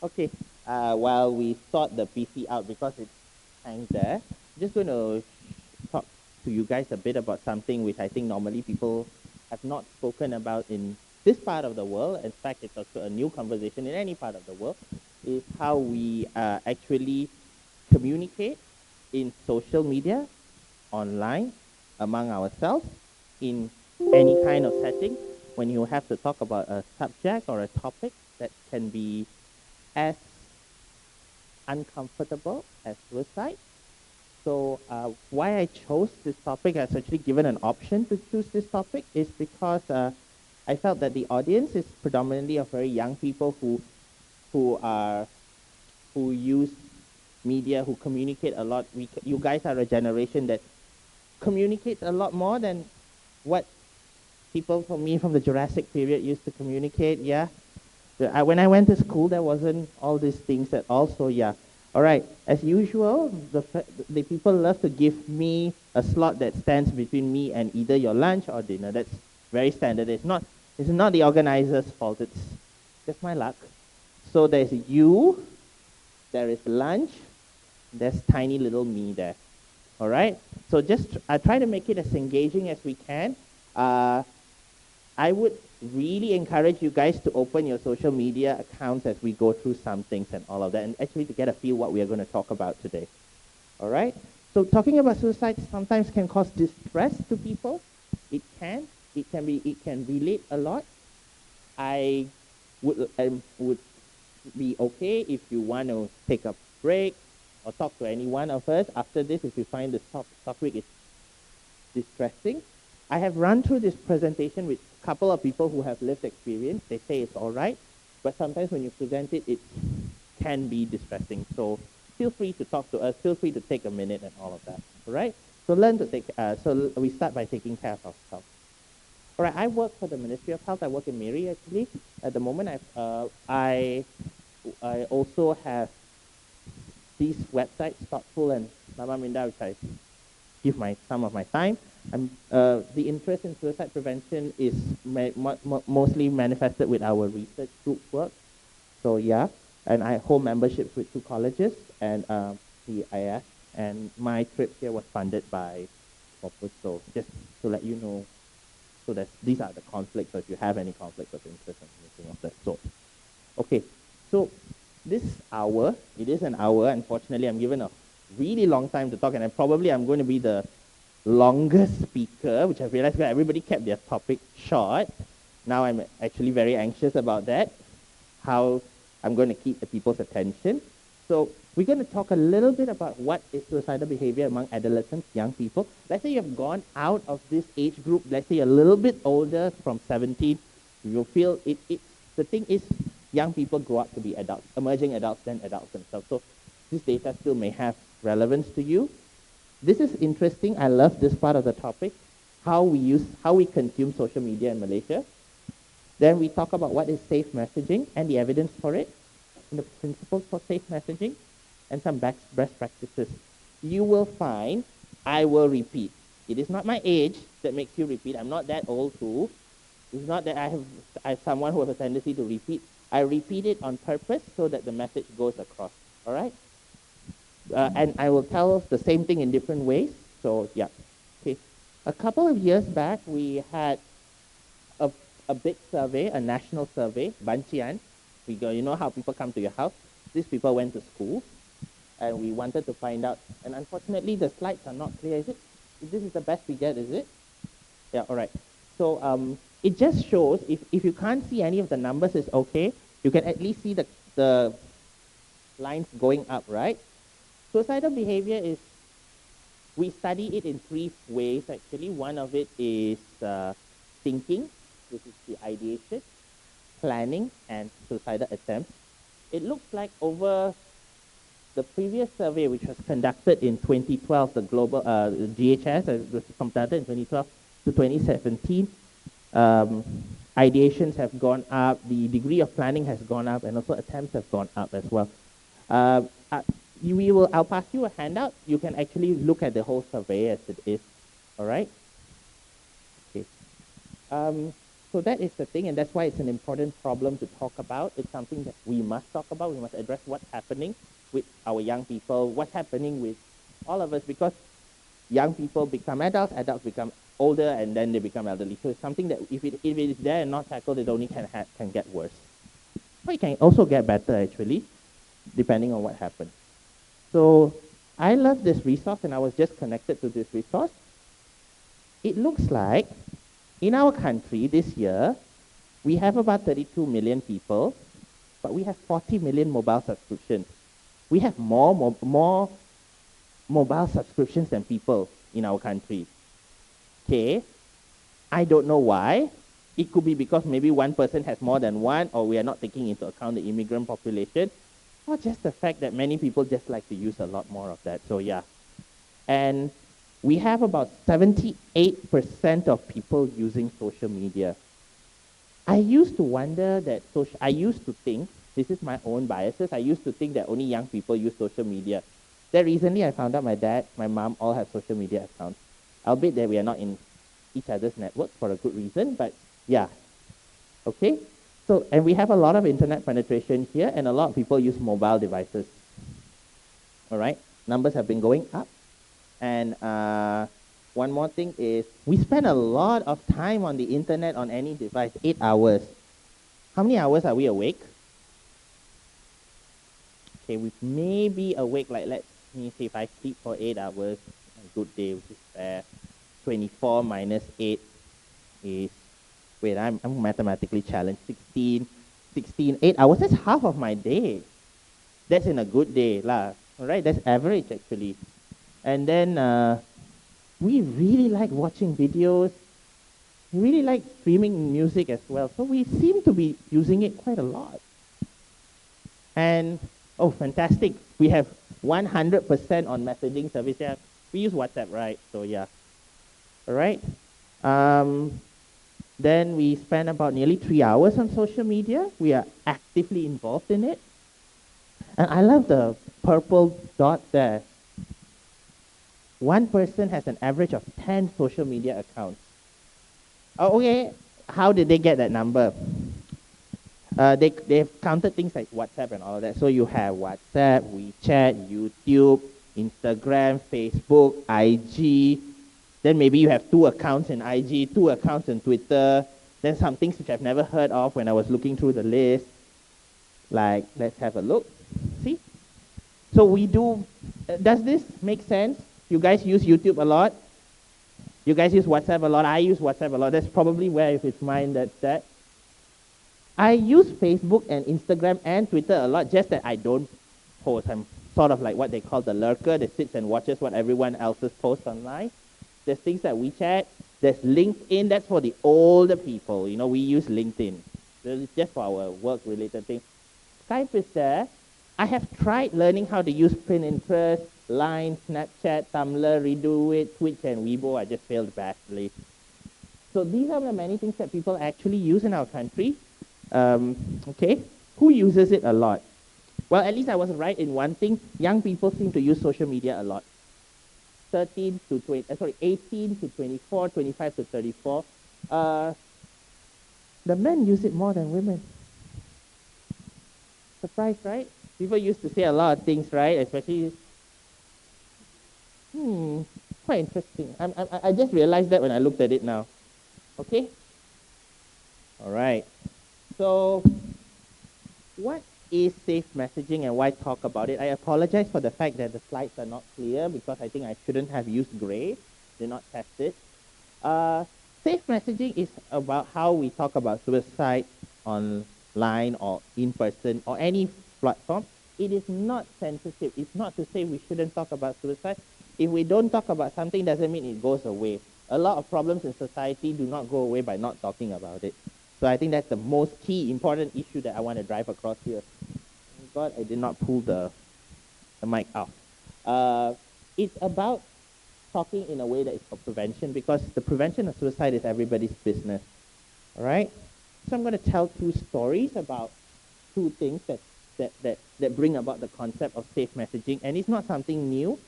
Okay, while we sort the PC out because it hangs there, just going to talk to you guys a bit about something which I think normally people have not spoken about in this part of the world. In fact, it's also a new conversation in any part of the world, is how we actually communicate in social media, online, among ourselves, in any kind of setting, when you have to talk about a subject or a topic that can be as uncomfortable as suicide. So why I chose this topic, I was actually given an option to choose this topic, is because I felt that the audience is predominantly of very young people who are who use media, who communicate a lot. You guys are a generation that communicates a lot more than what people from me from the Jurassic period used to communicate. Yeah, when I went to school, there wasn't all these things at all. So yeah, all right. As usual, the people love to give me a slot that stands between me and either your lunch or dinner. That's very standard. It's not the organizer's fault. It's just my luck. So there's you, there is lunch, there's tiny little me there. All right. So just I try to make it as engaging as we can. Uh, I would really encourage you guys to open your social media accounts as we go through some things and all of that, and actually to get a feel what we are going to talk about today. All right? So talking about suicide sometimes can cause distress to people. It can. It can relate a lot. I would be okay if you want to take a break or talk to any one of us after this if you find this topic is distressing. I have run through this presentation with a couple of people who have lived experience. They say it's all right, but sometimes when you present it, it can be distressing. So feel free to talk to us. Feel free to take a minute and all of that. All right. So learn to take. So we start by taking care of ourselves. All right. I work for the Ministry of Health. I work in Miri actually. At the moment, I also have these websites, Thoughtful and Mama Minda, which I give some of my time. The interest in suicide prevention is mostly manifested with our research group work. So yeah, and I hold memberships with two colleges and the IS, and my trip here was funded by Corpus. So just to let you know, so that these are the conflicts, or if you have any conflicts of interest and anything of that sort. Okay, so this hour, it is an hour. Unfortunately, I'm given a really long time to talk, and I'm going to be the longest speaker, which I realized that everybody kept their topic short. Now I'm actually very anxious about that, how I'm going to keep the people's attention. So we're going to talk a little bit about what is suicidal behavior among adolescents, young people. Let's say you have gone out of this age group, let's say a little bit older, from 17, you feel the thing is, young people grow up to be adults, emerging adults, then adults themselves. So this data still may have relevance to you. This is interesting. I love this part of the topic, how we consume social media in Malaysia. Then we talk about what is safe messaging and the evidence for it, and the principles for safe messaging, and some best practices. You will find, I will repeat. It is not my age that makes you repeat. I'm not that old too. It's not that I have someone who has a tendency to repeat. I repeat it on purpose so that the message goes across. All right? And I will tell the same thing in different ways. So yeah. Okay. A couple of years back, we had a big survey, a national survey, Bancian. You know how people come to your house? These people went to school, and we wanted to find out. And unfortunately, the slides are not clear. This is the best we get, is it? Yeah, all right. So it just shows, if you can't see any of the numbers, it's okay. You can at least see the lines going up, right? Suicidal behavior we study it in three ways, actually. One of it is thinking, this is the ideation, planning, and suicidal attempts. It looks like over the previous survey, which was conducted in 2012, the global GHS, was conducted in 2012 to 2017, ideations have gone up, the degree of planning has gone up, and also attempts have gone up as well. Uh, I'll pass you a handout. You can actually look at the whole survey as it is. All right? Okay. So that is the thing, and that's why it's an important problem to talk about. It's something that we must talk about. We must address what's happening with our young people, what's happening with all of us, because young people become adults, adults become older, and then they become elderly. So it's something that if it is there and not tackled, it only can get worse. But it can also get better, actually, depending on what happens. So I love this resource, and I was just connected to this resource. It looks like in our country this year, we have about 32 million people, but we have 40 million mobile subscriptions. We have more mobile subscriptions than people in our country. Okay, I don't know why. It could be because maybe one person has more than one, or we are not taking into account the immigrant population, or just the fact that many people just like to use a lot more of that. So yeah. And we have about 78% of people using social media. I used to wonder that, I used to think, this is my own biases, I used to think that only young people use social media. Then recently I found out my dad, my mom all have social media accounts. Albeit that we are not in each other's networks for a good reason, but yeah. Okay? So, and we have a lot of internet penetration here, and a lot of people use mobile devices. All right? Numbers have been going up. And one more thing is, we spend a lot of time on the internet on any device, 8 hours. How many hours are we awake? Okay, we may be awake, like let me say if I sleep for 8 hours, a good day, which is 24 minus 8 is, wait, I'm mathematically challenged, 16, 8 hours, that's half of my day. That's in a good day, lah. All right, that's average actually. And then we really like watching videos. We really like streaming music as well. So we seem to be using it quite a lot. And, oh, fantastic. We have 100% on messaging service. Yeah, we use WhatsApp, right? So yeah. All right. Then we spend about nearly 3 hours on social media. We are actively involved in it. And I love the purple dot there. One person has an average of 10 social media accounts. Oh, okay, how did they get that number? They've counted things like WhatsApp and all of that. So you have WhatsApp, WeChat, YouTube, Instagram, Facebook, IG. Then maybe you have 2 accounts in IG, 2 accounts in Twitter. Then some things which I've never heard of when I was looking through the list. Like, let's have a look. See? So we do, does this make sense? You guys use YouTube a lot? You guys use WhatsApp a lot? I use WhatsApp a lot. That's probably where, if it's mine, that's that. I use Facebook and Instagram and Twitter a lot, just that I don't post. I'm sort of like what they call the lurker that sits and watches what everyone else's posts online. There's things like WeChat. There's LinkedIn. That's for the older people. You know, we use LinkedIn. It's just for our work-related thing. Skype is there. I have tried learning how to use Pinterest, Line, Snapchat, Tumblr, Redo It, Twitch, and Weibo. I just failed badly. So these are the many things that people actually use in our country. Okay, who uses it a lot? Well, at least I was right in one thing. Young people seem to use social media a lot. 18 to 24, 25 to 34. The men use it more than women. Surprised, right? People used to say a lot of things, right? Especially, quite interesting. I just realized that when I looked at it now. Okay? All right. So, what is safe messaging and why talk about it? I apologize for the fact that the slides are not clear because I think I shouldn't have used gray. Did not test it. Safe messaging is about how we talk about suicide online or in person or any platform. It is not sensitive. It's not to say we shouldn't talk about suicide. If we don't talk about something, doesn't mean it goes away. A lot of problems in society do not go away by not talking about it. So I think that's the most key important issue that I want to drive across here. Oh God, I did not pull the mic out. It's about talking in a way that is for prevention, because the prevention of suicide is everybody's business. All right? So I'm going to tell 2 stories about 2 things that bring about the concept of safe messaging, and it's not something new.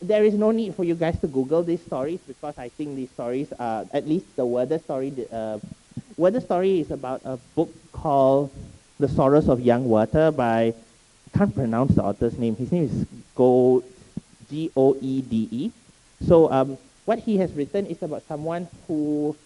there is no need for you guys to Google these stories because I think these stories are, at least the Werther story, Werther story is about a book called The Sorrows of Young Werther by, I can't pronounce the author's name. His name is Goede. So what he has written is about someone who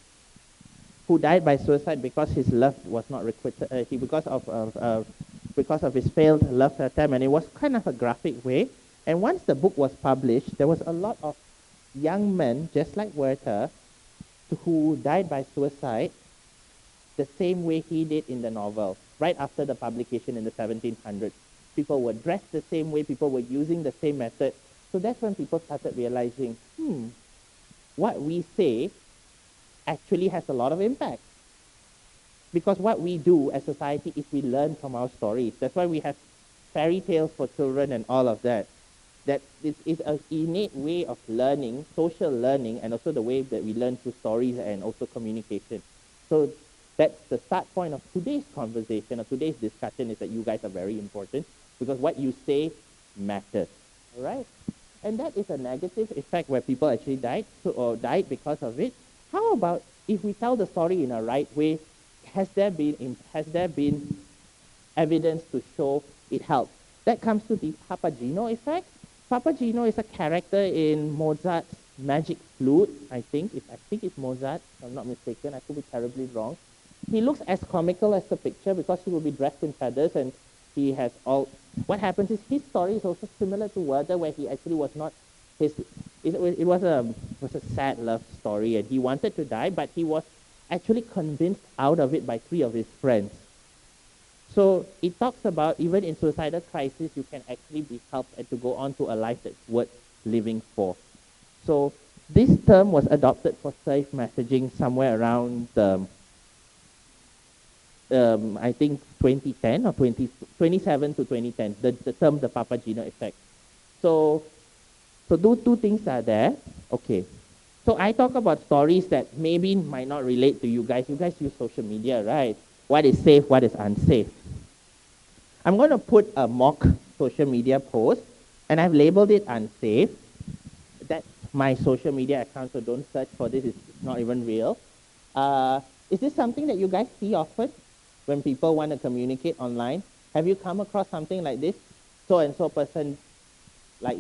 died by suicide because his love was not requited, because of his failed love attempt, and it was kind of a graphic way. And once the book was published, there was a lot of young men, just like Werther, who died by suicide the same way he did in the novel, right after the publication in the 1700s. People were dressed the same way, people were using the same method. So that's when people started realizing, what we say actually has a lot of impact. Because what we do as society is we learn from our stories. That's why we have fairy tales for children and all of that. That is an innate way of learning, social learning, and also the way that we learn through stories and also communication. So that's the start point of today's conversation, of today's discussion, is that you guys are very important because what you say matters. All right? And that is a negative effect where people actually died because of it. How about if we tell the story in a right way? Has there been evidence to show it helps? That comes to the Papageno effect. Papageno is a character in Mozart's Magic Flute. I think it's Mozart, if I'm not mistaken. I could be terribly wrong. He looks as comical as the picture because he will be dressed in feathers, and he has all. What happens is his story is also similar to Werther, where he actually was not his. It was a sad love story, and he wanted to die, but he was actually convinced out of it by 3 of his friends. So it talks about even in suicidal crisis, you can actually be helped and to go on to a life that's worth living for. So this term was adopted for safe messaging somewhere around I think 2010 or 2027 to 2010, the term the Papageno effect. So two things are there. Okay. So I talk about stories that maybe might not relate to you guys. You guys use social media, right? What is safe, what is unsafe? I'm going to put a mock social media post, and I've labeled it unsafe. That's my social media account, so don't search for this. It's not even real. Is this something that you guys see often when people want to communicate online? Have you come across something like this? So-and-so person, like,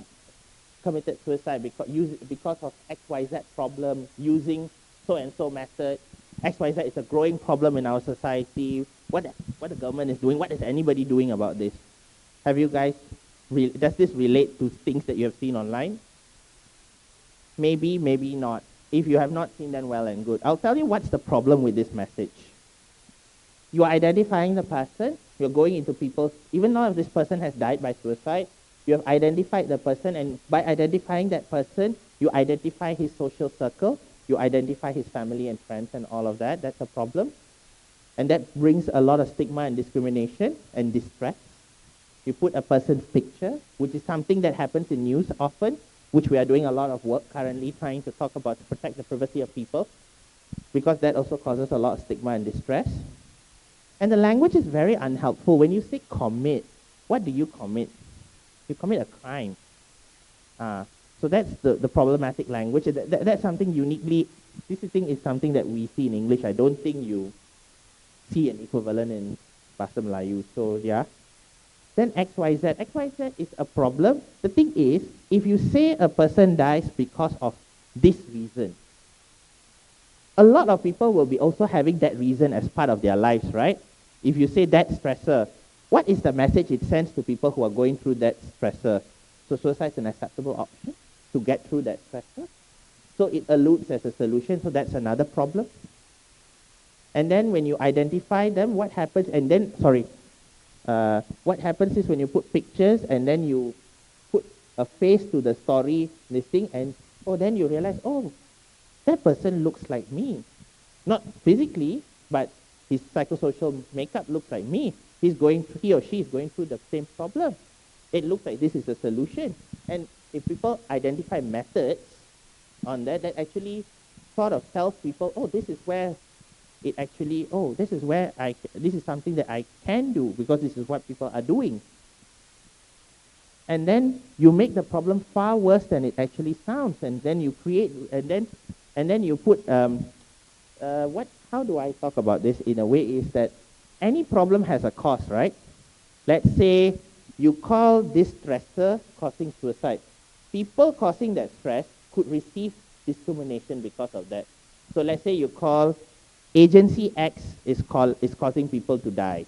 committed suicide because of XYZ problem using so-and-so method. XYZ is a growing problem in our society. What the government is doing, what is anybody doing about this? Have you guys, does this relate to things that you have seen online? Maybe, maybe not. If you have not seen, then well and good. I'll tell you what's the problem with this message. You are identifying the person, you're going into people's, even though if this person has died by suicide, you have identified the person, and by identifying that person, you identify his social circle, you identify his family and friends and all of that. That's a problem. And that brings a lot of stigma and discrimination and distress. You put a person's picture, which is something that happens in news often, which we are doing a lot of work currently trying to talk about to protect the privacy of people, because that also causes a lot of stigma and distress. And the language is very unhelpful. When you say commit, what do you commit? You commit a crime. So that's the problematic language. That's something uniquely, this thing is something that we see in English. I don't think you see an equivalent in Bahasa Melayu. So yeah. Then XYZ. XYZ is a problem. The thing is, if you say a person dies because of this reason, a lot of people will be also having that reason as part of their lives, right? If you say that stressor, what is the message it sends to people who are going through that stressor? So suicide is an acceptable option to get through that stressor. So it alludes as a solution, so that's another problem. And then when you identify them, what happens, and then, what happens is when you put pictures and then you put a face to the story listing, and then you realize, that person looks like me. Not physically, but his psychosocial makeup looks like me. He or she is going through the same problem. It looks like this is a solution. And if people identify methods on that actually sort of tells people, this is where it actually, this is something that I can do because this is what people are doing. And then you make the problem far worse than it actually sounds, and then you create, and then you put, how do I talk about this in a way is that any problem has a cause, right? Let's say you call this stressor causing suicide. People causing that stress could receive discrimination because of that. So let's say you call agency X is causing people to die.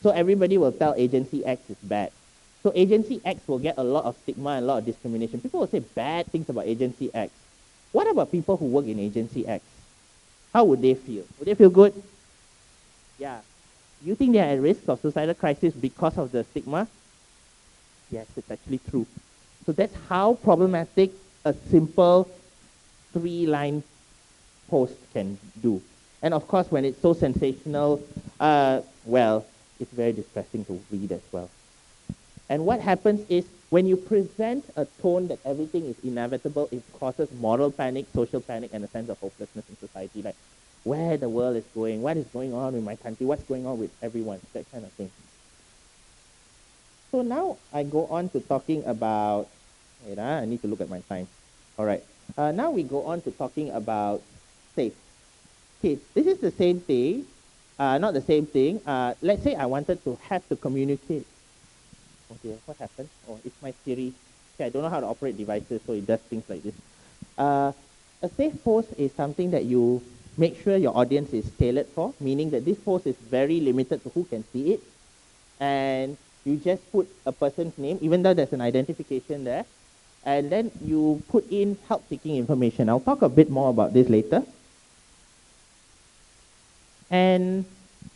So everybody will tell agency X is bad. So agency X will get a lot of stigma and a lot of discrimination. People will say bad things about agency X. What about people who work in agency X? How would they feel? Would they feel good? Yeah. You think they are at risk of suicidal crisis because of the stigma? Yes, it's actually true. So that's how problematic a simple 3-line post can do. And of course, when it's so sensational, well, it's very distressing to read as well. And what happens is when you present a tone that everything is inevitable, it causes moral panic, social panic, and a sense of hopelessness in society, like where the world is going, what is going on in my country, what's going on with everyone, that kind of thing. So now I go on to talking about, wait, I need to look at my time. All right. Now we go on to talking about safe. Okay, this is the same thing. Not the same thing. Let's say I wanted to have to communicate. Okay, what happened? Oh, it's my Siri. Okay, I don't know how to operate devices, so it does things like this. A safe post is something that you make sure your audience is tailored for, meaning that this post is very limited to who can see it. And you just put a person's name, even though there's an identification there. And then you put in help-seeking information. I'll talk a bit more about this later. And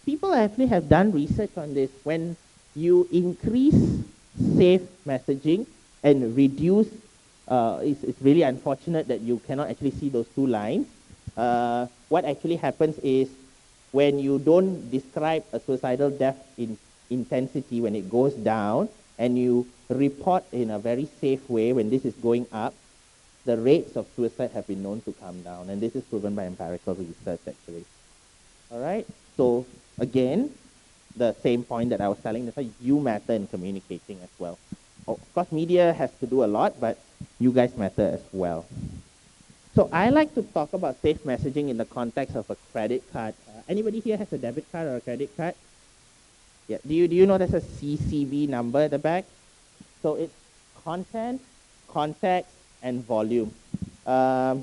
people actually have done research on this. When you increase safe messaging and reduce, it's really unfortunate that you cannot actually see those 2 lines. What actually happens is when you don't describe a suicidal death in intensity when it goes down, and you report in a very safe way when this is going up, the rates of suicide have been known to come down. And this is proven by empirical research, actually. All right? So, again, the same point that I was telling, that's why you matter in communicating as well. Of course, media has to do a lot, but you guys matter as well. So I like to talk about safe messaging in the context of a credit card. Anybody here has a debit card or a credit card? Yeah. Do you know there's a CCV number at the back? So it's content, context, and volume. I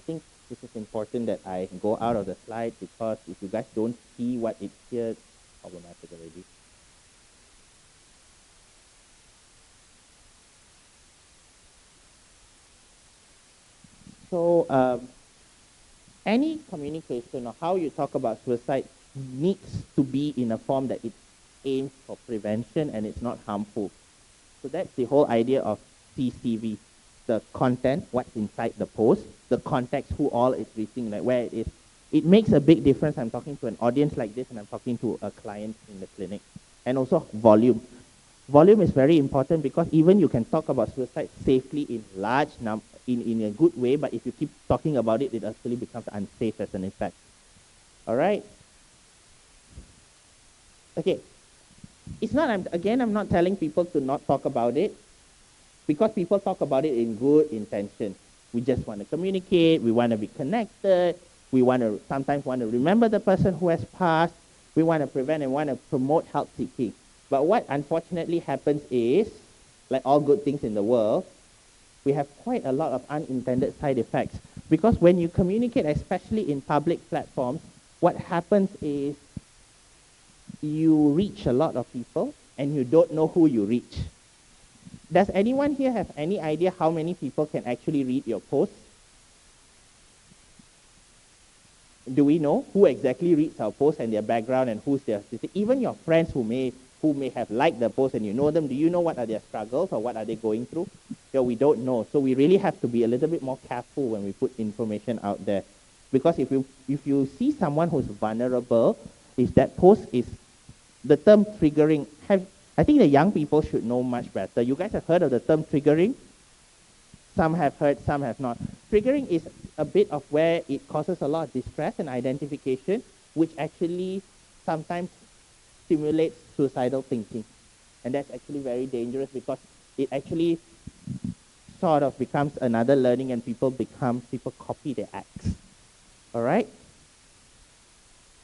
think this is important that I go out of the slide because if you guys don't see what it's here, it's problematic already. So any communication or how you talk about suicide needs to be in a form that it aims for prevention and it's not harmful. So that's the whole idea of CCV. The content, what's inside the post, the context, who all is reaching, like where it is. It makes a big difference. I'm talking to an audience like this and I'm talking to a client in the clinic. And also volume. Volume is very important because even you can talk about suicide safely in large in a good way, but if you keep talking about it, it actually becomes unsafe as an effect. All right? Okay. It's not, I'm not telling people to not talk about it because people talk about it in good intention. We just want to communicate. We want to be connected. We sometimes want to remember the person who has passed. We want to prevent and want to promote help seeking. But what unfortunately happens is, like all good things in the world, we have quite a lot of unintended side effects. Because when you communicate, especially in public platforms, what happens is you reach a lot of people and you don't know who you reach. Does anyone here have any idea how many people can actually read your post? Do we know who exactly reads our post and their background and who's their, even your friends who may have liked the post and you know them, do you know what are their struggles or what are they going through? Yeah, we don't know. So we really have to be a little bit more careful when we put information out there. Because if you see someone who's vulnerable, if that post is the term triggering, I think the young people should know much better. You guys have heard of the term triggering? Some have heard, some have not. Triggering is a bit of where it causes a lot of distress and identification, which actually sometimes stimulates suicidal thinking. And that's actually very dangerous because it actually sort of becomes another learning and people copy their acts. All right?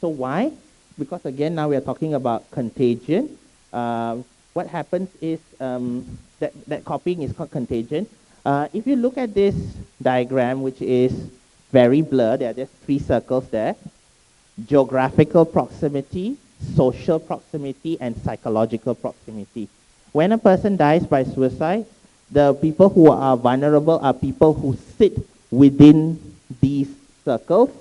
So why? Because again, now we are talking about contagion. What happens is that copying is called contagion. If you look at this diagram, which is very blurred, there are just 3 circles there: geographical proximity, social proximity, and psychological proximity. When a person dies by suicide, the people who are vulnerable are people who sit within these circles.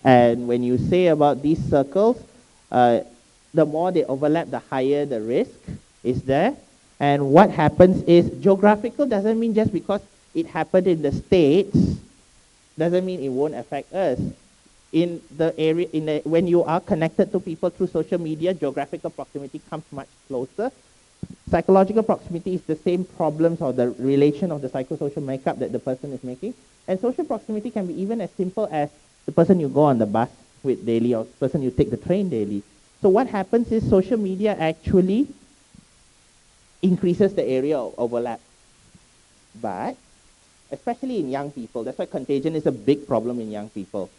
And when you say about these circles, the more they overlap, the higher the risk is there. And what happens is, geographical doesn't mean just because it happened in the States, doesn't mean it won't affect us. In the area, when you are connected to people through social media, geographical proximity comes much closer. Psychological proximity is the same problems or the relation of the psychosocial makeup that the person is making. And social proximity can be even as simple as the person you go on the bus with daily or the person you take the train daily. So what happens is social media actually increases the area of overlap. But, especially in young people, that's why contagion is a big problem in young people.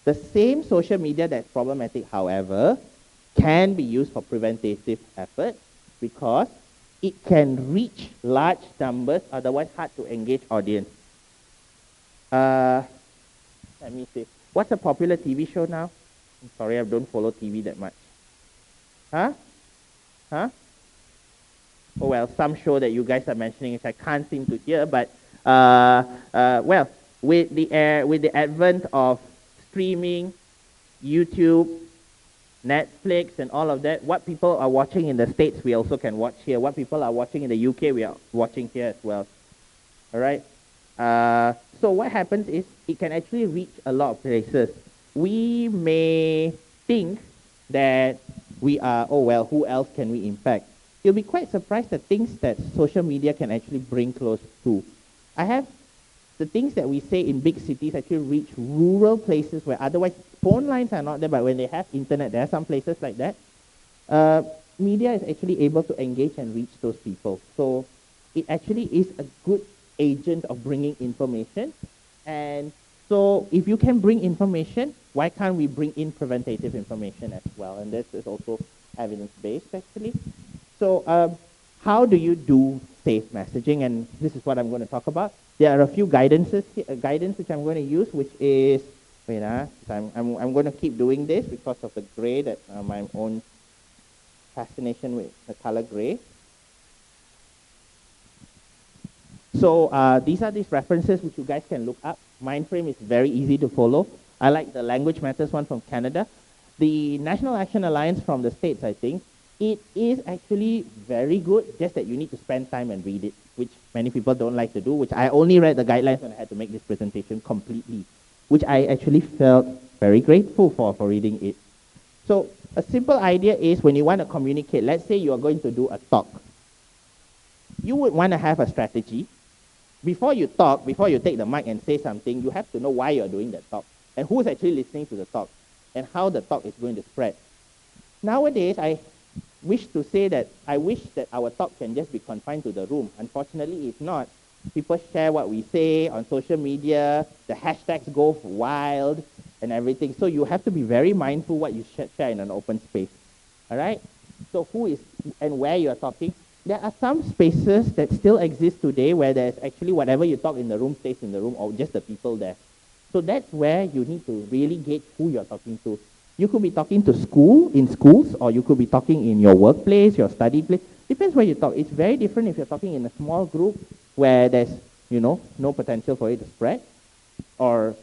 The same social media that's problematic, however, can be used for preventative effort because it can reach large numbers, otherwise hard to engage audience. Let me see. What's a popular TV show now? I'm sorry, I don't follow TV that much. Huh? Huh? Oh well, some show that you guys are mentioning which I can't seem to hear, but well, with the advent of streaming, YouTube, Netflix, and all of that, what people are watching in the States, we also can watch here. What people are watching in the UK, we are watching here as well. All right? So what happens is it can actually reach a lot of places. We may think that we are, oh well, who else can we impact? You'll be quite surprised at things that social media can actually bring close to. The things that we say in big cities actually reach rural places where otherwise phone lines are not there, but when they have internet, there are some places like that. Media is actually able to engage and reach those people. So it actually is a good agent of bringing information. And so if you can bring information, why can't we bring in preventative information as well? And this is also evidence-based actually. So how do you do safe messaging? And this is what I'm going to talk about. There are a few guidance which I'm going to use, which is, I'm going to keep doing this because of the gray, that my own fascination with the color gray. So these are these references which you guys can look up. Mindframe is very easy to follow. I like the Language Matters one from Canada. The National Action Alliance from the States, I think, it is actually very good, just that you need to spend time and read it, which many people don't like to do, which I only read the guidelines when I had to make this presentation completely, which I actually felt very grateful for reading it. So a simple idea is when you want to communicate, let's say you are going to do a talk. You would want to have a strategy. Before you talk, before you take the mic and say something, you have to know why you're doing that talk and who's actually listening to the talk and how the talk is going to spread. Nowadays, I wish that our talk can just be confined to the room. Unfortunately, it's not. People share what we say on social media, the hashtags go wild and everything. So you have to be very mindful what you share in an open space. All right? So who is and where you are talking. There are some spaces that still exist today where there's actually whatever you talk in the room stays in the room, or just the people there. So that's where you need to really gauge who you're talking to. You could be talking to schools, or you could be talking in your workplace, your study place. Depends where you talk. It's very different if you're talking in a small group where there's, no potential for it to spread, or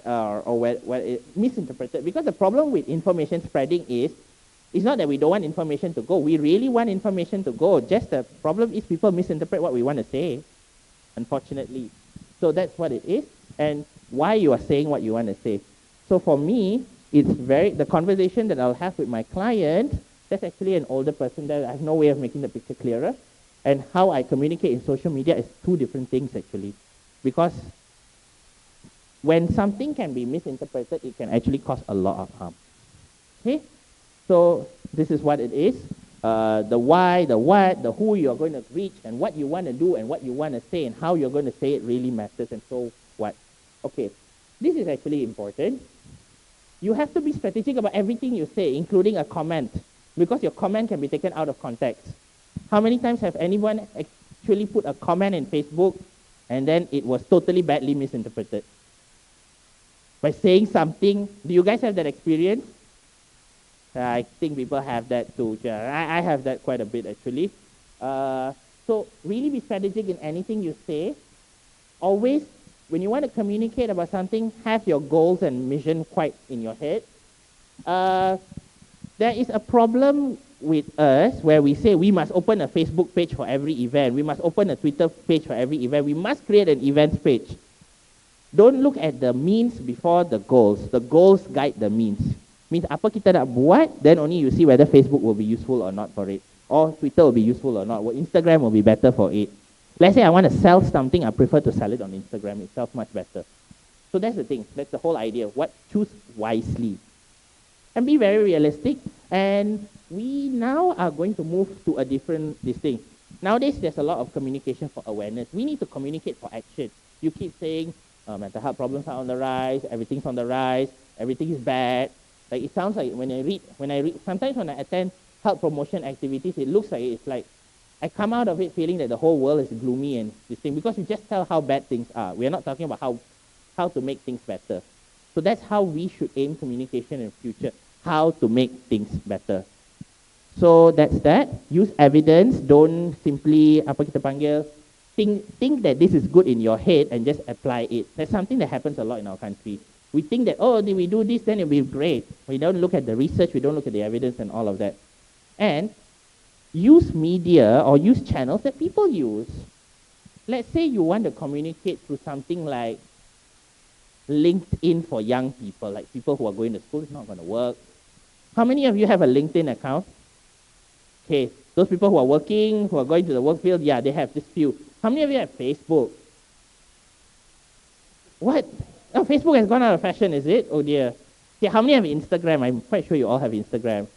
where it's misinterpreted. Because the problem with information spreading is, it's not that we don't want information to go. We really want information to go. Just the problem is people misinterpret what we want to say, unfortunately. So that's what it is, and why you are saying what you want to say. So for me, it's the conversation that I'll have with my client, that's actually an older person that I have no way of making the picture clearer. And how I communicate in social media is two different things actually. Because when something can be misinterpreted, it can actually cause a lot of harm. Okay? So this is what it is. the why, the what, the who you're going to reach, and what you want to do, and what you want to say, and how you're going to say it really matters, and so what. Okay, this is actually important. You have to be strategic about everything you say, including a comment, because your comment can be taken out of context. How many times have anyone actually put a comment in Facebook and then it was totally badly misinterpreted? By saying something, do you guys have that experience? I think people have that too. I have that quite a bit actually. So really be strategic in anything you say. Always, when you want to communicate about something, have your goals and mission quite in your head. There is a problem with us where we say we must open a Facebook page for every event. We must open a Twitter page for every event. We must create an events page. Don't look at the means before the goals. The goals guide the means. Means apa kita nak buat, then only you see whether Facebook will be useful or not for it. Or Twitter will be useful or not. Or Instagram will be better for it. Let's say I want to sell something, I prefer to sell it on Instagram. It sells much better. So that's the thing. That's the whole idea. Choose wisely. And be very realistic. And we now are going to move to a different thing. Nowadays, there's a lot of communication for awareness. We need to communicate for action. You keep saying, mental health problems are on the rise, everything's on the rise, everything is bad. Like it sounds like when I read, sometimes when I attend health promotion activities, it looks like it's like, I come out of it feeling that the whole world is gloomy and this thing, because you just tell how bad things are. We are not talking about how to make things better. So that's how we should aim communication in the future, how to make things better. So that's that. Use evidence. Don't simply, apa kita panggil, think that this is good in your head and just apply it. That's something that happens a lot in our country. We think that, oh, if we do this, then it'll be great. We don't look at the research, we don't look at the evidence and all of that. And use media or use channels that people use. Let's say you want to communicate through something like LinkedIn for young people, like people who are going to school, it's not going to work. How many of you have a LinkedIn account? Okay, those people who are working, who are going to the work field, yeah, they have this few. How many of you have Facebook? What? Oh, Facebook has gone out of fashion, is it? Oh dear. Okay, how many have Instagram? I'm quite sure you all have Instagram.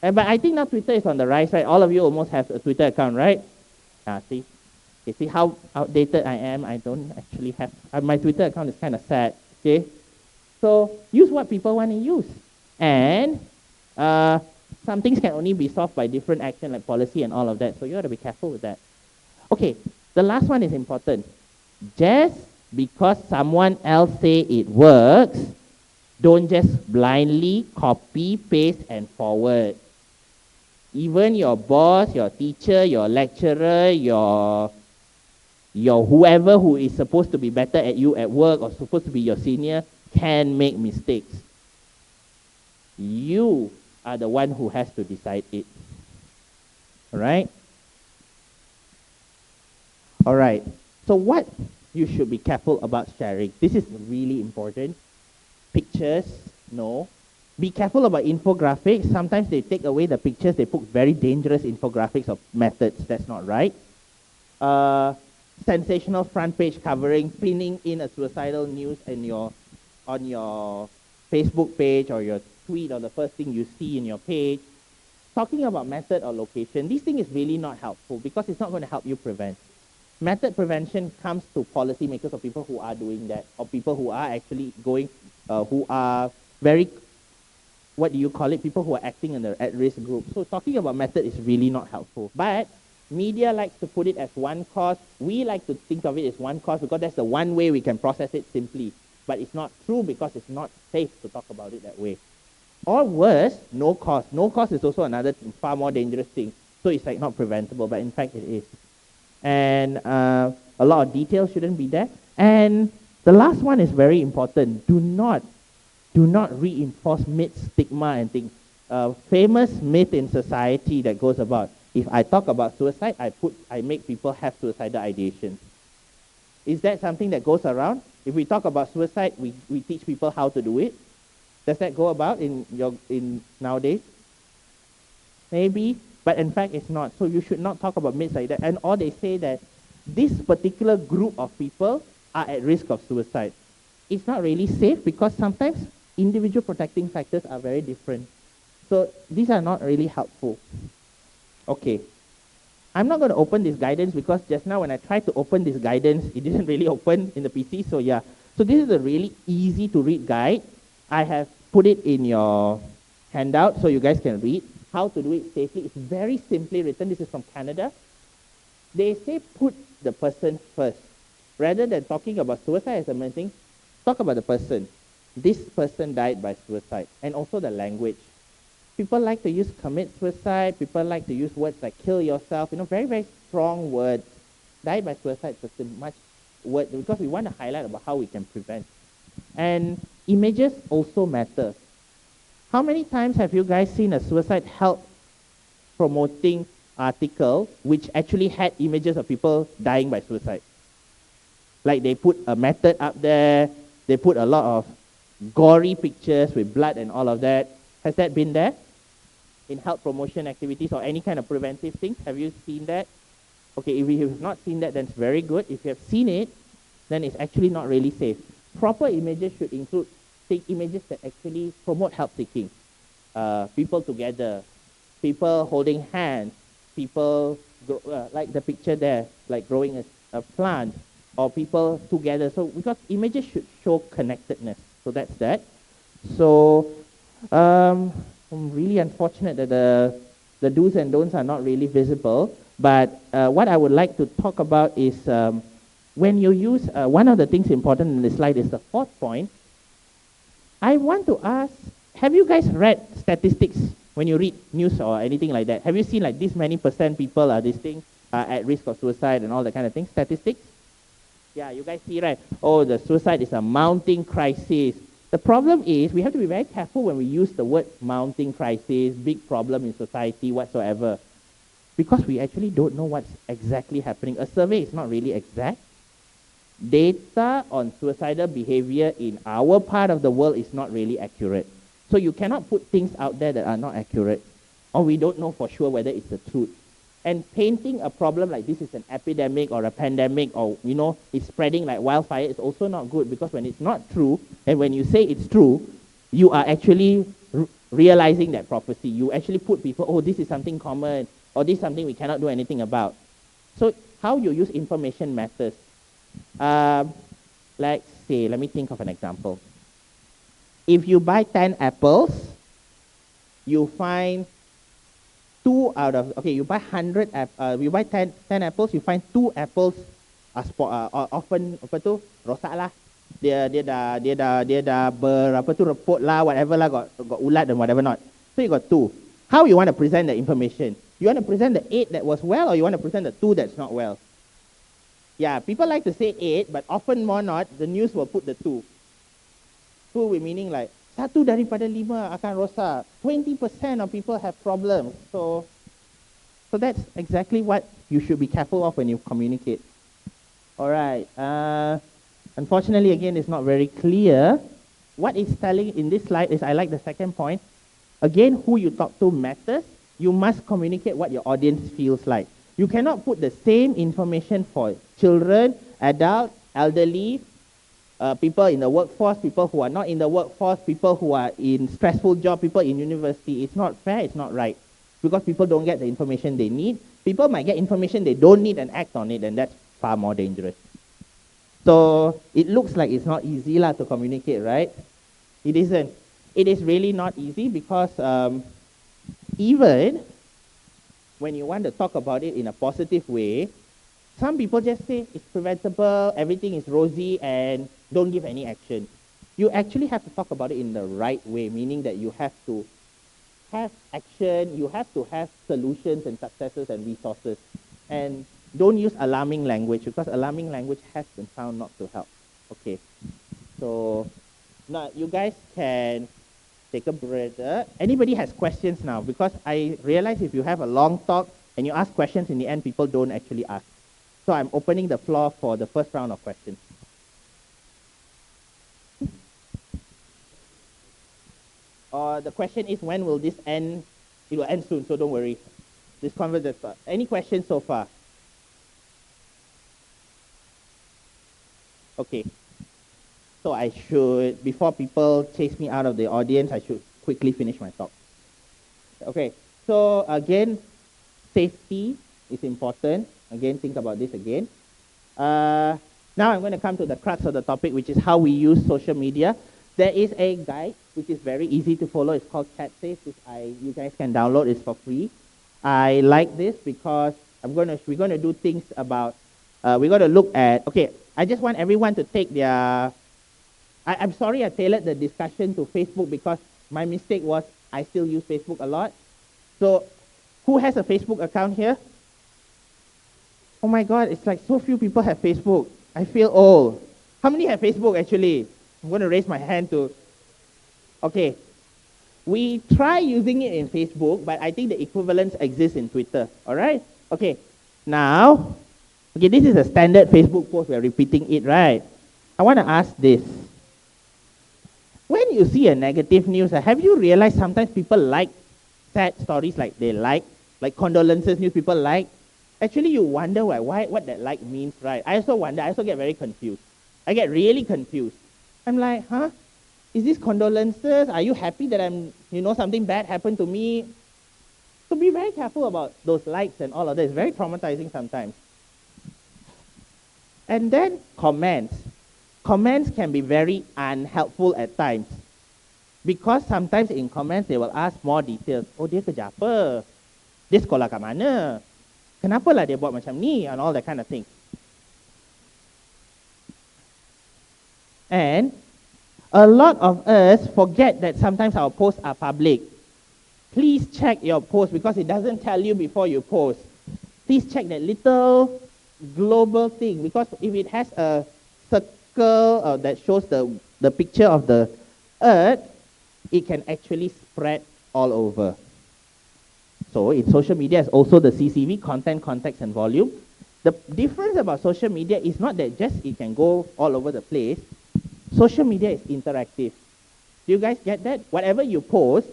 But I think now Twitter is on the rise, right? All of you almost have a Twitter account, right? See? Okay, see how outdated I am? I don't actually have... my Twitter account is kind of sad, okay? So, use what people want to use. And some things can only be solved by different action, like policy and all of that. So, you got to be careful with that. Okay, the last one is important. Just because someone else say it works, don't just blindly copy, paste, and forward. Even your boss, your teacher, your lecturer, your whoever who is supposed to be better at you at work or supposed to be your senior can make mistakes. You are the one who has to decide it. Alright? Alright. So what you should be careful about sharing? This is really important. Pictures, no. Be careful about infographics. Sometimes they take away the pictures. They put very dangerous infographics of methods. That's not right. Sensational front page covering, pinning in a suicidal news on your Facebook page or your tweet or the first thing you see in your page. Talking about method or location, this thing is really not helpful because it's not going to help you prevent. Method prevention comes to policymakers or people who are doing that, or people who are actually going, who are very, what do you call it, people who are acting in the at-risk group. So talking about method is really not helpful. But media likes to put it as one cause. We like to think of it as one cause because that's the one way we can process it simply. But it's not true because it's not safe to talk about it that way. Or worse, no cause. No cause is also another far more dangerous thing. So it's like not preventable, but in fact it is. And a lot of details shouldn't be there. And the last one is very important. Do not reinforce myths, stigma, and things. Famous myth in society that goes about. If I talk about suicide, I make people have suicidal ideation. Is that something that goes around? If we talk about suicide, we teach people how to do it. Does that go about in nowadays? Maybe, but in fact it's not. So you should not talk about myths like that. And or they say that this particular group of people are at risk of suicide. It's not really safe because sometimes individual protecting factors are very different. So these are not really helpful. Okay. I'm not going to open this guidance because just now when I tried to open this guidance, it didn't really open in the PC. So yeah. So this is a really easy to read guide. I have put it in your handout so you guys can read how to do it safely. It's very simply written. This is from Canada. They say put the person first. Rather than talking about suicide as a main thing, talk about the person. This person died by suicide. And also the language. People like to use commit suicide. People like to use words like kill yourself. Very, very strong words. Die by suicide is a much word because we want to highlight about how we can prevent. And images also matter. How many times have you guys seen a suicide help promoting article which actually had images of people dying by suicide? Like they put a method up there, they put a lot of gory pictures with blood and all of that. Has that been there in health promotion activities or any kind of preventive things? Have you seen that? Okay, if you have not seen that, then it's very good. If you have seen it, then it's actually not really safe. Proper images should include images that actually promote help seeking. People together, people holding hands, people like the picture there, like growing a plant, or people together. So because images should show connectedness. So that's that. So I'm really unfortunate that the do's and don'ts are not really visible. But what I would like to talk about is when you use, one of the things important in this slide is the fourth point. I want to ask, have you guys read statistics when you read news or anything like that? Have you seen like this many % people are at risk of suicide and all that kind of thing? Statistics? Yeah, you guys see, right? Oh, the suicide is a mounting crisis. The problem is we have to be very careful when we use the word mounting crisis, big problem in society, whatsoever. Because we actually don't know what's exactly happening. A survey is not really exact. Data on suicidal behavior in our part of the world is not really accurate. So you cannot put things out there that are not accurate. Or we don't know for sure whether it's the truth. And painting a problem like this is an epidemic or a pandemic or, it's spreading like wildfire is also not good because when it's not true and when you say it's true, you are actually realizing that prophecy. You actually put people, oh, this is something common or this is something we cannot do anything about. So how you use information matters. Let's say, let me think of an example. If you buy 10 apples, you find you buy 10 apples, you find 2 apples often rosak lah. Dia dah repot lah, whatever lah, got ulat and whatever not. So you got 2. How you want to present the information? You want to present the 8 that was well or you want to present the 2 that's not well? Yeah, people like to say 8, but often more not, the news will put the 2. 2 with meaning like, 1 daripada 5 akan rosak. 20% of people have problems. So that's exactly what you should be careful of when you communicate. Alright, unfortunately again it's not very clear. What it's telling in this slide is, I like the second point. Again, who you talk to matters. You must communicate what your audience feels like. You cannot put the same information for children, adults, elderly, people in the workforce, people who are not in the workforce, people who are in stressful jobs, people in university. It's not fair, it's not right. Because people don't get the information they need. People might get information they don't need and act on it, and that's far more dangerous. So it looks like it's not easy to communicate, right? It isn't. It is really not easy because even when you want to talk about it in a positive way, some people just say it's preventable, everything is rosy, and don't give any action. You actually have to talk about it in the right way, meaning that you have to have action, you have to have solutions and successes and resources. And don't use alarming language, because alarming language has been found not to help. Okay, so now you guys can take a breather. Anybody has questions now? Because I realize if you have a long talk and you ask questions, in the end, people don't actually ask. So I'm opening the floor for the first round of questions. The question is, when will this end? It will end soon, so don't worry. This conversation. Any questions so far? Okay. So I should, before people chase me out of the audience, I should quickly finish my talk. Okay. So again, Safety is important. Again, think about this again. Now I'm going to come to the crux of the topic, which is how we use social media. There is a guide which is very easy to follow. It's called ChatSafe, which you guys can download. It's for free. I like this because we're going to do things about, we're going to look at, okay, I just want everyone to take their, I'm sorry I tailored the discussion to Facebook because my mistake was I still use Facebook a lot. So who has a Facebook account here? Oh my God, it's like so few people have Facebook. I feel old. How many have Facebook actually? I'm going to raise my hand to, okay. We try using it in Facebook, but I think the equivalence exists in Twitter, all right? Okay, now, okay, this is a standard Facebook post. We're repeating it, right? I want to ask this. When you see a negative news, have you realized sometimes people like sad stories like condolences news people like? Actually, you wonder what that like means, right? I also wonder, I also get very confused. I get really confused. I'm like, huh? Is this condolences? Are you happy that something bad happened to me? So be very careful about those likes and all of that. It's very traumatizing sometimes. And then comments. Comments can be very unhelpful at times. Because sometimes in comments, they will ask more details. Oh, dia kerja apa? Dia sekolah kat mana? Kenapa lah dia buat macam ni? And all that kind of thing. And a lot of us forget that sometimes our posts are public. Please check your post because it doesn't tell you before you post. Please check that little global thing because if it has a circle that shows the picture of the earth, it can actually spread all over. So in social media, it's also the CCV, content, context, and volume. The difference about social media is not that just it can go all over the place. Social media is interactive. Do you guys get that? Whatever you post,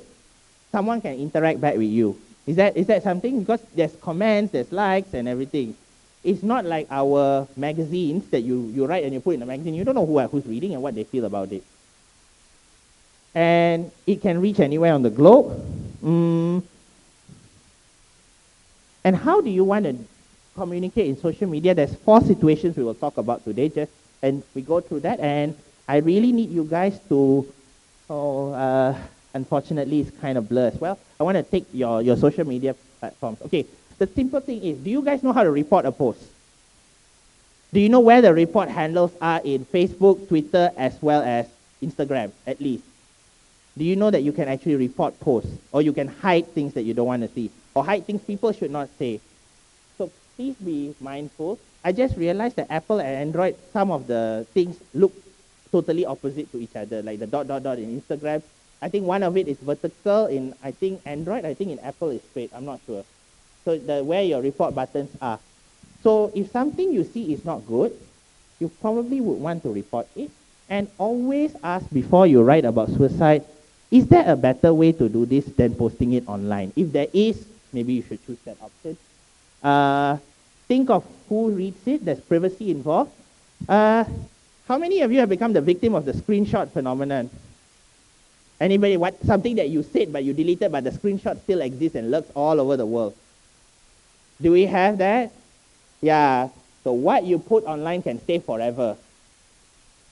someone can interact back with you. Is that something? Because there's comments, there's likes, and everything. It's not like our magazines that you write and you put in a magazine. You don't know who's reading and what they feel about it. And it can reach anywhere on the globe. And how do you want to communicate in social media? There's 4 situations we will talk about today, and we go through that. And I really need you guys to, unfortunately, it's kind of blurred as well. I want to take your social media platforms. Okay, the simple thing is, do you guys know how to report a post? Do you know where the report handles are in Facebook, Twitter, as well as Instagram, at least? Do you know that you can actually report posts, or you can hide things that you don't want to see, or hide things people should not say? So please be mindful. I just realized that Apple and Android, some of the things look totally opposite to each other, like the ... in Instagram. I think one of it is vertical in, I think, Android. I think in Apple is straight. I'm not sure. So where your report buttons are. So if something you see is not good, you probably would want to report it. And always ask before you write about suicide, is there a better way to do this than posting it online? If there is, maybe you should choose that option. Think of who reads it. There's privacy involved. How many of you have become the victim of the screenshot phenomenon? Anybody, something that you said but you deleted, but the screenshot still exists and lurks all over the world? Do we have that? Yeah. So what you put online can stay forever.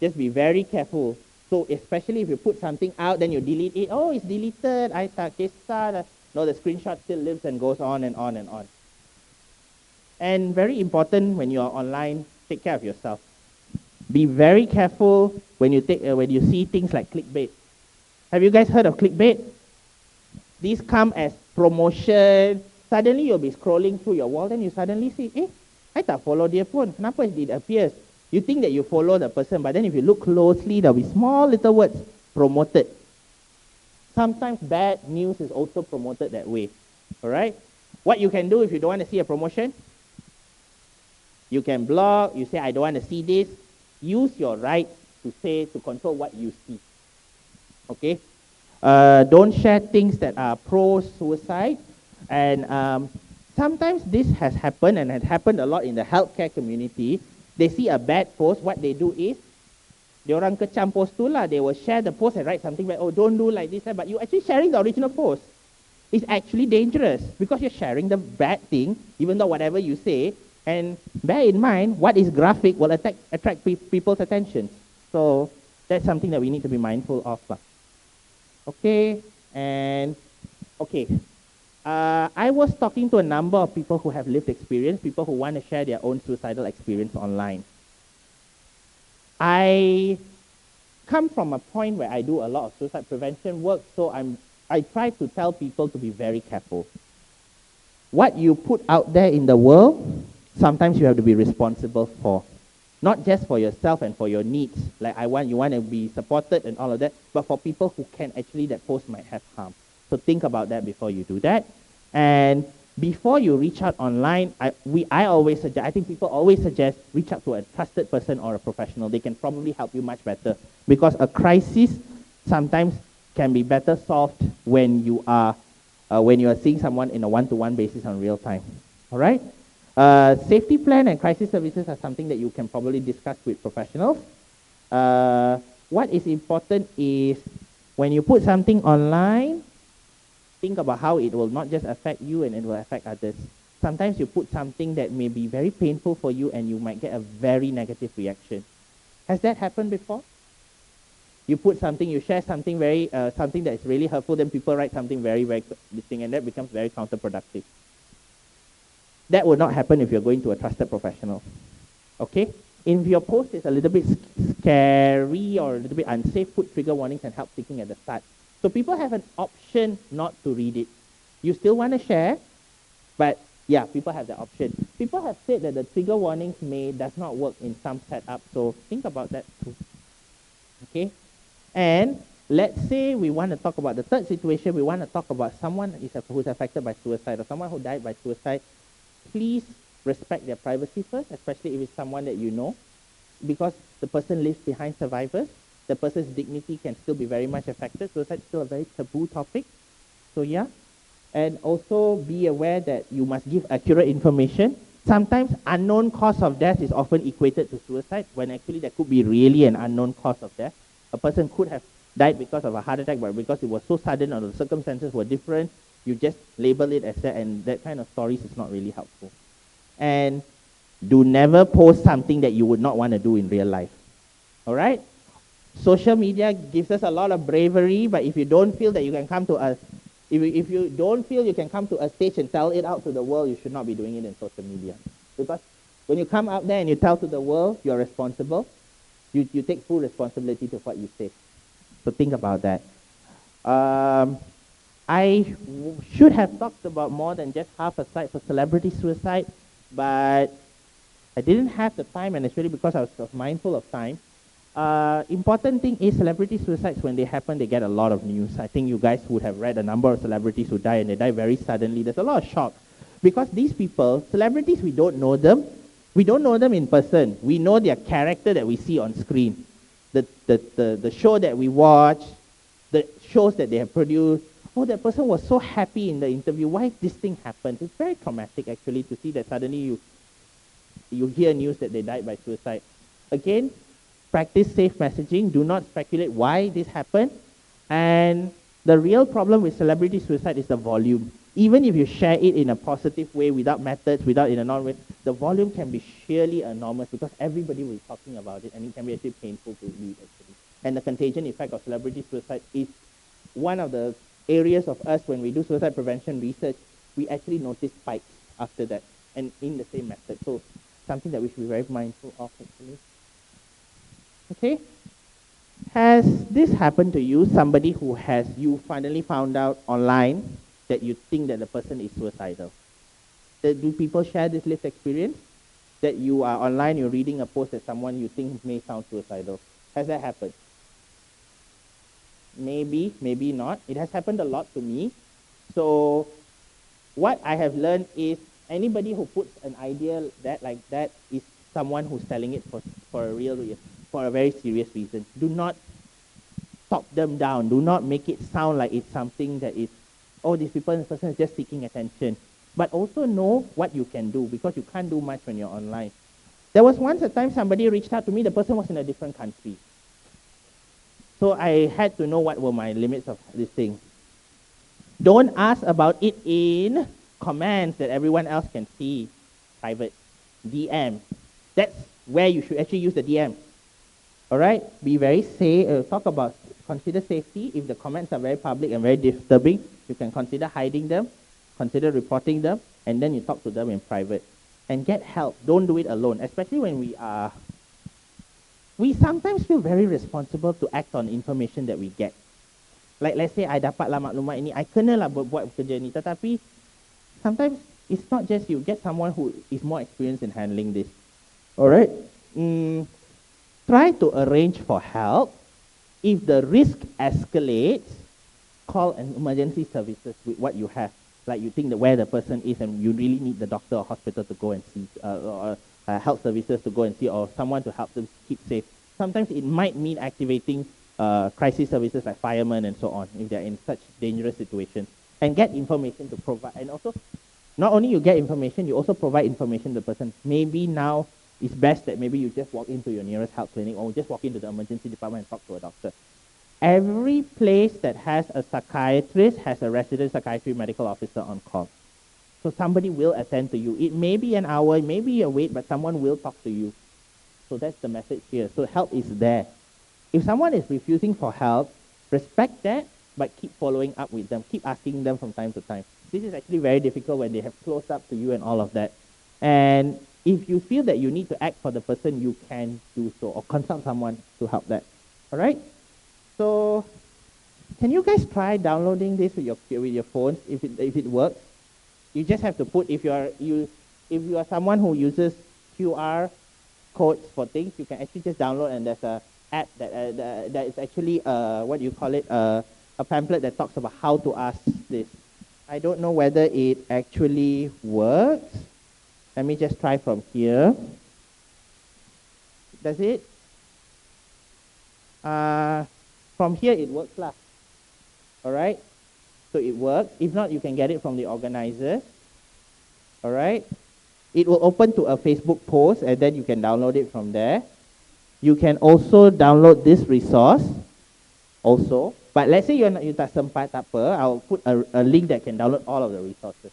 Just be very careful. So especially if you put something out, then you delete it. Oh, it's deleted. No, the screenshot still lives and goes on and on and on. And very important when you're online, take care of yourself. Be very careful when you see things like clickbait. Have you guys heard of clickbait? These come as promotion. Suddenly you'll be scrolling through your wall, then you suddenly see, I tak follow dia pun. Kenapa it appears? You think that you follow the person, but then if you look closely, there'll be small little words, promoted. Sometimes bad news is also promoted that way. All right? What you can do if you don't want to see a promotion, you can block, you say, I don't want to see this. Use your right to control what you see. Okay? Don't share things that are pro-suicide. And sometimes this has happened, and has happened a lot in the healthcare community. They see a bad post, what they do is, diorang kecam post tu lah, they will share the post and write something like, oh, don't do like this, but you actually sharing the original post. is actually dangerous because you're sharing the bad thing, even though whatever you say. And bear in mind, what is graphic will attract people's attention. So that's something that we need to be mindful of. Okay, and okay. I was talking to a number of people who have lived experience, people who want to share their own suicidal experience online. I come from a point where I do a lot of suicide prevention work, so I try to tell people to be very careful. What you put out there in the world, sometimes you have to be responsible for. Not just for yourself and for your needs, like you want to be supported and all of that, but for people who can actually, that post might have harm. So think about that before you do that. And before you reach out online, I always suggest, I think people always suggest, reach out to a trusted person or a professional. They can probably help you much better, because a crisis sometimes can be better solved when you are seeing someone in a one-to-one basis on real time. All right? Safety plan and crisis services are something that you can probably discuss with professionals. What is important is when you put something online, think about how it will not just affect you and it will affect others. Sometimes you put something that may be very painful for you and you might get a very negative reaction. Has that happened before? You put something, you share something something that is really hurtful, then people write something very, very distinct, and that becomes very counterproductive. That would not happen if you're going to a trusted professional. Okay? If your post is a little bit scary or a little bit unsafe, put trigger warnings and help seeking at the start. So people have an option not to read it. You still want to share, but yeah, people have the option. People have said that the trigger warnings does not work in some setup, so think about that too. Okay? And let's say we want to talk about the third situation. We want to talk about someone who's affected by suicide or someone who died by suicide. Please respect their privacy first, especially if it's someone that you know, because the person leaves behind survivors. The person's dignity can still be very much affected. Suicide is still a very taboo topic. So yeah. And also be aware that you must give accurate information. Sometimes unknown cause of death is often equated to suicide, when actually there could be really an unknown cause of death. A person could have died because of a heart attack, but because it was so sudden or the circumstances were different, you just label it as that, and that kind of stories is not really helpful. And do never post something that you would not want to do in real life. All right? Social media gives us a lot of bravery, but if you don't feel that you can come to us, if you don't feel you can come to a stage and tell it out to the world, you should not be doing it in social media. Because when you come out there and you tell to the world, you're responsible. You take full responsibility to what you say. So think about that. I should have talked about more than just half a slide for celebrity suicide, but I didn't have the time, and it's really because I was mindful of time. Important thing is celebrity suicides, when they happen, they get a lot of news. I think you guys would have read a number of celebrities who die, and they die very suddenly. There's a lot of shock. Because these people, celebrities, we don't know them. We don't know them in person. We know their character that we see on screen. The show that we watch, the shows that they have produced. Oh, that person was so happy in the interview. Why this thing happened? It's very traumatic, actually, to see that suddenly you hear news that they died by suicide. Again, practice safe messaging. Do not speculate why this happened. And the real problem with celebrity suicide is the volume. Even if you share it in a positive way, without methods, without in a non-way, the volume can be sheerly enormous because everybody will be talking about it, and it can be actually painful to read, actually. And the contagion effect of celebrity suicide is one of the areas of us, when we do suicide prevention research, we actually notice spikes after that, and in the same method. So something that we should be very mindful of, actually. Okay? Has this happened to you, somebody who you finally found out online that you think that the person is suicidal? Do people share this lived experience? That you are online, you're reading a post that someone you think may sound suicidal. Has that happened? Maybe, maybe not. It has happened a lot to me. So what I have learned is anybody who puts an idea like that is someone who's telling it for a real reason, for a very serious reason. Do not talk them down. Do not make it sound like it's something that is, oh, this person is just seeking attention. But also know what you can do, because you can't do much when you're online. There was once a time somebody reached out to me. The person was in a different country. So I had to know what were my limits of this thing. Don't ask about it in comments that everyone else can see. Private. DM. That's where you should actually use the DM. All right? Be very safe. Talk about, consider safety. If the comments are very public and very disturbing, you can consider hiding them, consider reporting them, and then you talk to them in private. And get help. Don't do it alone, especially when we sometimes feel very responsible to act on information that we get. Like let's say I dapatlah maklumat ini, I kenalah buat kerja ni. Tetapi sometimes it's not just you. Get someone who is more experienced in handling this. All right? Try to arrange for help. If the risk escalates, call an emergency services with what you have. Like you think that where the person is and you really need the doctor or hospital to go and see, or health services to go and see, or someone to help them keep safe. Sometimes it might mean activating crisis services like firemen and so on if they're in such dangerous situations. And get information to provide. And also, not only you get information, you also provide information to the person. Maybe now it's best that maybe you just walk into your nearest health clinic or just walk into the emergency department and talk to a doctor. Every place that has a psychiatrist has a resident psychiatry medical officer on call. So somebody will attend to you. It may be an hour, it may be a wait, but someone will talk to you. So that's the message here. So help is there. If someone is refusing for help, respect that, but keep following up with them. Keep asking them from time to time. This is actually very difficult when they have closed up to you and all of that. And if you feel that you need to act for the person, you can do so, or consult someone to help that. All right? So, can you guys try downloading this with your phones if it works? You just have to put, if you are someone who uses QR codes for things, you can actually just download, and there's a app that is actually what do you call it, a pamphlet that talks about how to ask this. I don't know whether it actually works. Let me just try from here. Does it? From here it works lah. All right. So it works. If not, you can get it from the organizers. All right. It will open to a Facebook post, and then you can download it from there. You can also download this resource also. But let's say you tak sempat, tak apa, I'll put a link that can download all of the resources.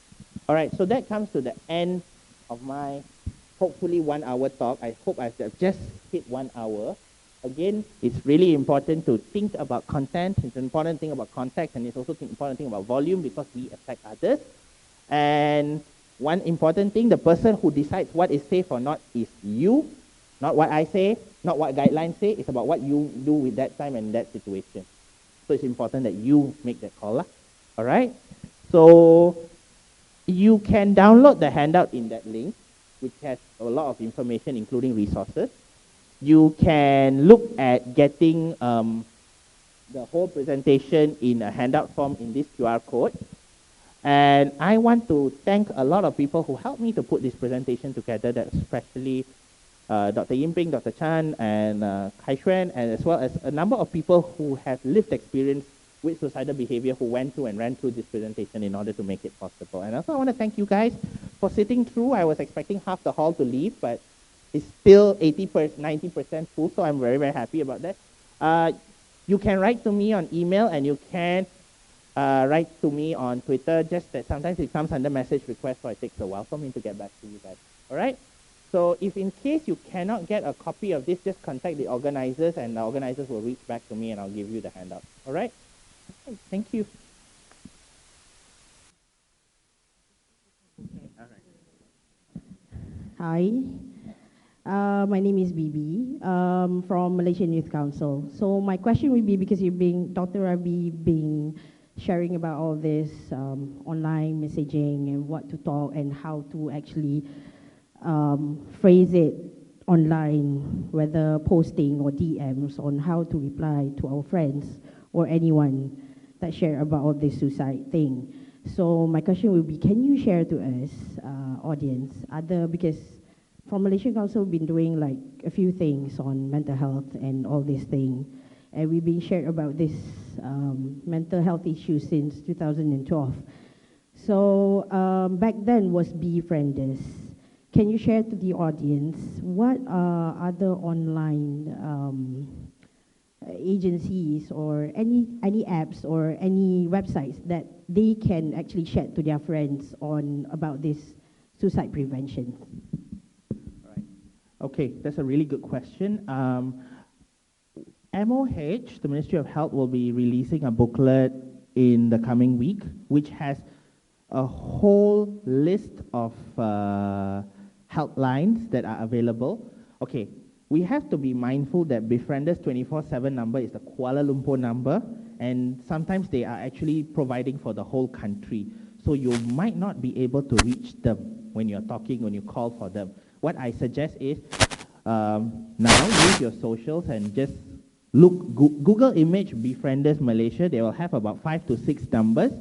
All right, so that comes to the end of my hopefully 1 hour talk. I hope I've just hit 1 hour. Again, it's really important to think about content. It's an important thing about context, and it's also an important thing about volume because we affect others. And one important thing, the person who decides what is safe or not is you, not what I say, not what guidelines say. It's about what you do with that time and that situation. So it's important that you make that call. All right? So you can download the handout in that link, which has a lot of information, including resources. You can look at getting the whole presentation in a handout form in this QR code. And I want to thank a lot of people who helped me to put this presentation together, that's especially Dr. Yimping, Dr. Chan, and Kai Xuan, and as well as a number of people who have lived experience with suicidal behavior who went through and ran through this presentation in order to make it possible. And also I want to thank you guys for sitting through. I was expecting half the hall to leave, but it's still 80%, 90% full, so I'm very, very happy about that. You can write to me on email, and you can write to me on Twitter, just that sometimes it comes under message request, so it takes a while for me to get back to you guys. All right? So if in case you cannot get a copy of this, just contact the organizers, and the organizers will reach back to me, and I'll give you the handout. All right? Okay, thank you. Hi. My name is Bibi from Malaysian Youth Council. So my question would be, because Dr. Rabi being sharing about all this online messaging and what to talk and how to actually phrase it online, whether posting or DMs, on how to reply to our friends or anyone that share about all this suicide thing. So my question would be, can you share to us, audience, because from Malaysian Council, we've been doing like a few things on mental health and all this thing, and we've been shared about this mental health issue since 2012. So back then was Befrienders. Can you share to the audience what are other online agencies or any apps or any websites that they can actually share to their friends on about this suicide prevention? Right. Okay, that's a really good question. MOH, the Ministry of Health, will be releasing a booklet in the coming week, which has a whole list of helplines that are available. Okay, we have to be mindful that Befrienders 24/7 number is the Kuala Lumpur number, and sometimes they are actually providing for the whole country. So you might not be able to reach them when you're talking, when you call for them. What I suggest is now use your socials and just Google image Befrienders Malaysia. They will have about 5 to 6 numbers.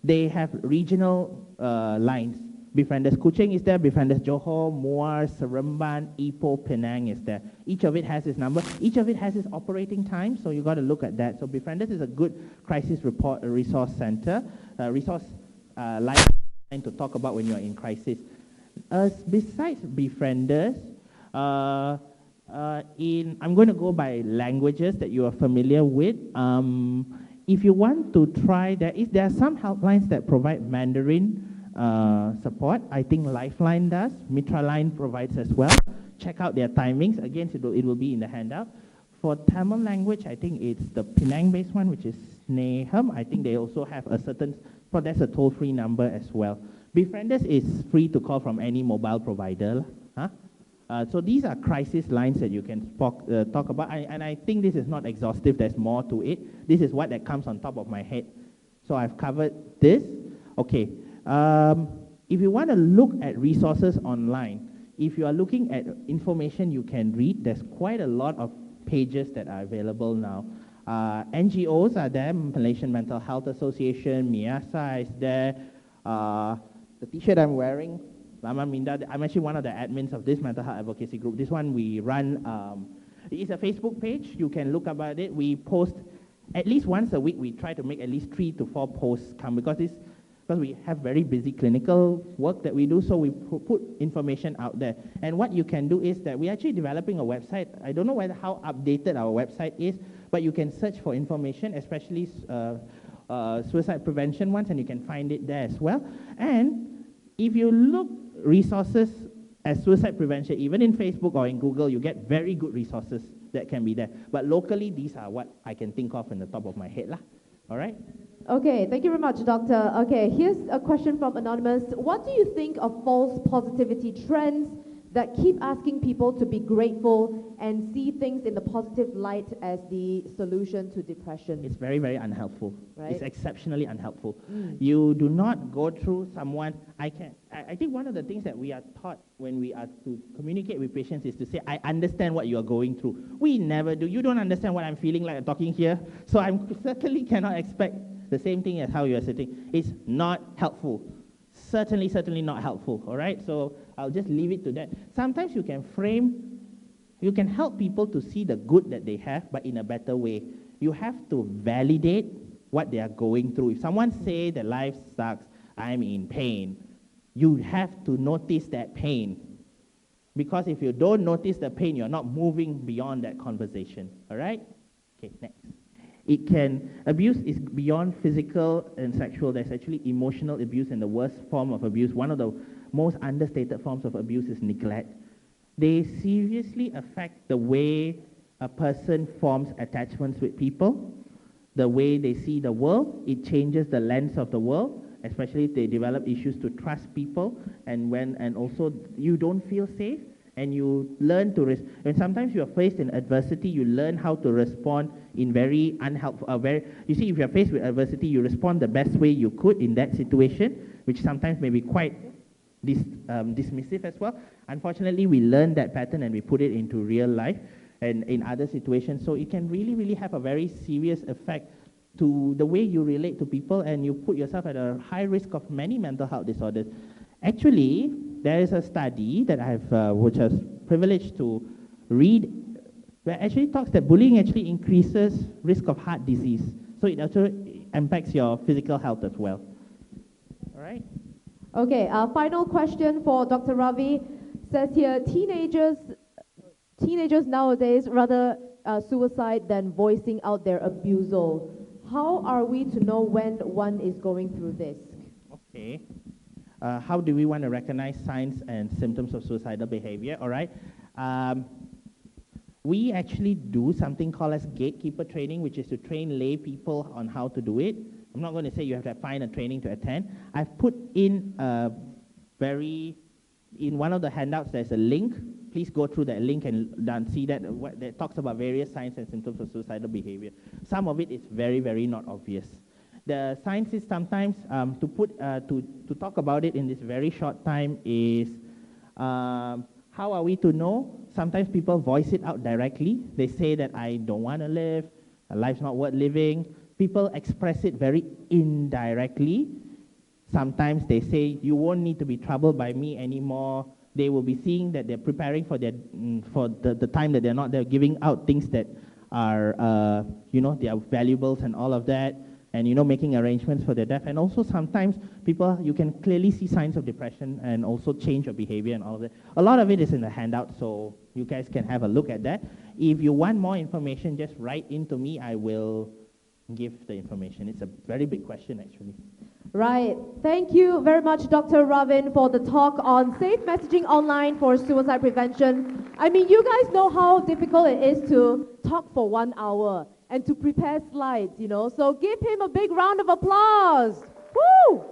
They have regional lines. Befrienders Kuching is there, Befrienders Johor, Muar, Seremban, Ipoh, Penang is there. Each of it has its number. Each of it has its operating time, so you got to look at that. So Befrienders is a good crisis resource center, resource line to talk about when you're in crisis. Besides Befrienders, I'm going to go by languages that you are familiar with. If you want to try, there are some helplines that provide Mandarin support. I think Lifeline does. Mitra Line provides as well. Check out their timings. Again, it will be in the handout. For Tamil language, I think it's the Penang-based one, which is Sneham. I think they also have a certain, but that's a toll-free number as well. Befrienders is free to call from any mobile provider. So these are crisis lines that you can talk about. And I think this is not exhaustive. There's more to it. This is what that comes on top of my head. So I've covered this. Okay. If you want to look at resources online, if you are looking at information you can read, there's quite a lot of pages that are available now. NGOs are there, Malaysian Mental Health Association, MIASA is there. The t-shirt I'm wearing, Lama Minda, I'm actually one of the admins of this mental health advocacy group. This one we run, it's a Facebook page. You can look about it. We post at least once a week. We try to make at least 3 to 4 posts come because we have very busy clinical work that we do, so we put information out there. And what you can do is that we're actually developing a website. I don't know how updated our website is, but you can search for information, especially suicide prevention ones, and you can find it there as well. And if you look resources as suicide prevention, even in Facebook or in Google, you get very good resources that can be there. But locally, these are what I can think of in the top of my head. All right? Okay, thank you very much, Doctor. Okay, here's a question from Anonymous. What do you think of false positivity trends that keep asking people to be grateful and see things in the positive light as the solution to depression? It's very, very unhelpful. Right? It's exceptionally unhelpful. You do not go through someone. I think one of the things that we are taught when we are to communicate with patients is to say, I understand what you are going through. We never do. You don't understand what I'm feeling like talking here, so I certainly cannot expect the same thing as how you are sitting. It's not helpful. Certainly not helpful, all right? So I'll just leave it to that. Sometimes you can help people to see the good that they have, but in a better way. You have to validate what they are going through. If someone says that life sucks, I'm in pain, you have to notice that pain. Because if you don't notice the pain, you're not moving beyond that conversation, all right? Okay, next. Abuse is beyond physical and sexual. There's actually emotional abuse, and the worst form of abuse, one of the most understated forms of abuse, is neglect. They seriously affect the way a person forms attachments with people, the way they see the world. It changes the lens of the world, especially if they develop issues to trust people, and also you don't feel safe, and you learn to and sometimes you are faced in adversity, you learn how to respond in very unhelpful, you see, if you're faced with adversity, you respond the best way you could in that situation, which sometimes may be quite dismissive as well. Unfortunately, we learn that pattern and we put it into real life and in other situations, so it can really, really have a very serious effect to the way you relate to people, and you put yourself at a high risk of many mental health disorders. Actually, there is a study that which I was privileged to read, where actually talks that bullying actually increases risk of heart disease. So it actually impacts your physical health as well. All right? Okay, final question for Dr. Ravi. Says here, teenagers nowadays rather suicide than voicing out their abusal. How are we to know when one is going through this? Okay. How do we want to recognize signs and symptoms of suicidal behavior? All right. We actually do something called as gatekeeper training, which is to train lay people on how to do it. I'm not going to say you have to find a training to attend. I've put in in one of the handouts, there's a link. Please go through that link and see that that talks about various signs and symptoms of suicidal behavior. Some of it is very, very not obvious. The signs is sometimes to talk about it in this very short time is how are we to know? Sometimes people voice it out directly. They say that I don't want to live, life's not worth living. People express it very indirectly. Sometimes they say, you won't need to be troubled by me anymore. They will be seeing that they're preparing for the time that they're not. They're giving out things that are, their valuables and all of that, and, making arrangements for their death. And also sometimes people, you can clearly see signs of depression and also change of behavior and all of that. A lot of it is in the handout, so you guys can have a look at that. If you want more information, just write into me. I will give the information. It's a very big question, actually. Right. Thank you very much, Dr. Ravin, for the talk on safe messaging online for suicide prevention. I mean, you guys know how difficult it is to talk for 1 hour and to prepare slides, so give him a big round of applause. Woo!